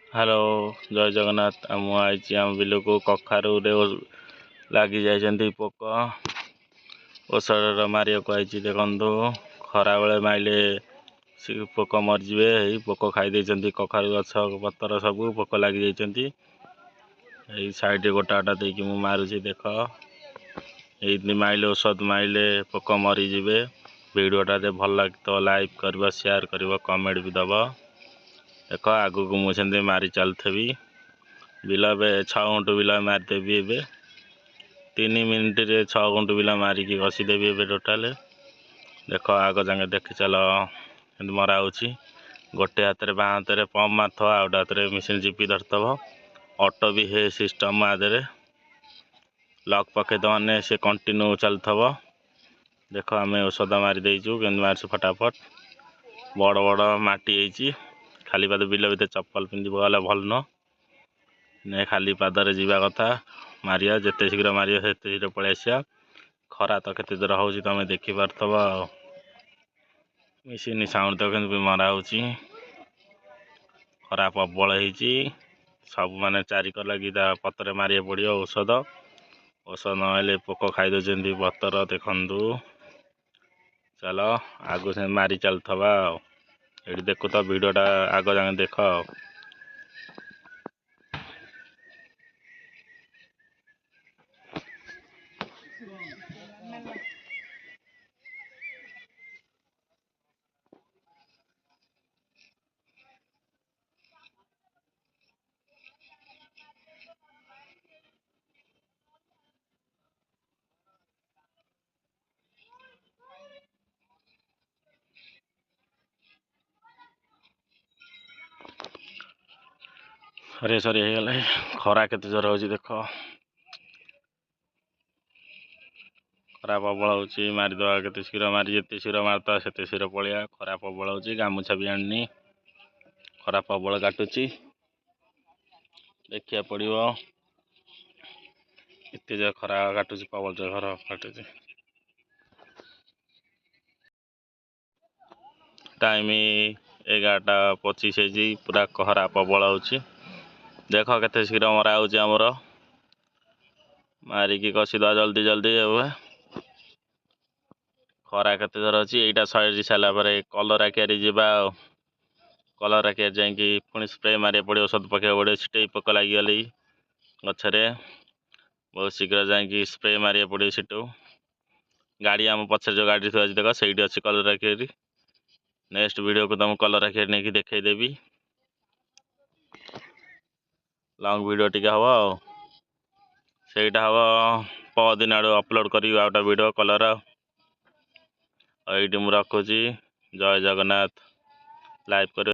Hello जय जगन्नाथ आम आई आम बिल को कखारू लगी जाइए पोक औषध मारे को आई देखु खरा बेले माइले पोक मरजे पोक खाई कखारू गछ पतर सब पोक लगी जाइए साइड गोटा गोटा देकी मारुची देख ये माइले औषध माइले पोक मरीजे वीडियोटा भल लगे तो लाइक कर शेयर कर कमेंट भी दब देख आगू को मुझे मारी चलथी बिल 6 घंटू बिल मारिदेवी ए 3 मिनिट रे 6 घंटू बिल मारिकी घसीदेवी ए टोटाल देख आग जागे देखी चल मरा होची गोटे हाथ में बाँ हाथ में पंप मारथ आउट हाथ में मेसीन चिपी धरतव ऑटो भी है सिस्टम आदे लॉक पकईद मैंने से कंटिन्यू चलथव देख आम औषध मारी देचु के मार्च फटाफट बड़ बड़ माटी होती खाली पाद बिल भर चप्पल पिंधि गले भल न खाली पादरे जावा कथा मारिया जिते शीघ्र मारिया से शीघ्र पलि आसिया खरा तो केते दूर हो तुम देखिपरथब मेसीन साउंड तो भी मरा होची खरा प्रबल होती सब माने चारिक लगी पतर मारे पड़ो औषध औषध नहले पोक खाई दौरान पतर देखु चलो आगु से मारी चलथवा ये देखु तो वीडियोटा आग जाए देख सरी सरी गले खरा केते जोर हो देख खरा प्रबल हो मारिदे केते शीघ्र मारी जिते शीघ्र मारता से शीघ्र पलिया खरा प्रबल हो गामुछा भी आनी खरा प्रबल काटुची देखिया पड़ो एत जो खरा काटुची प्रबल जो खरा काटुची टाइम 11:25 पूरा खरा प्रबल हो देख केते शीघ्र मरा होमर मारिकी कसीद जल्दी जल्दी खरा केते जोर अच्छी यहाँ सरी सारापर कलरा क्यारी जा कलरा क्यारी जाकि पुणी स्प्रे मारे पड़ो औषध पकड़ पड़ो छिटे पोक लगिगले गचरे बहुत शीघ्र जाकि स्प्रे मारे पड़ो सीटू गाड़ी आम पछे जो गाड़ी थी देख से अच्छी कलरा क्यारी नेक्स्ट वीडियो को तुम कलरा क्यारी नहीं देखईदेवी लॉन्ग वीडियो टी हम सेटा हम परदिन आड़ अपलोड करी आउटा वीडियो कलर ये मुझे रखुची जय जगन्नाथ लाइव कर।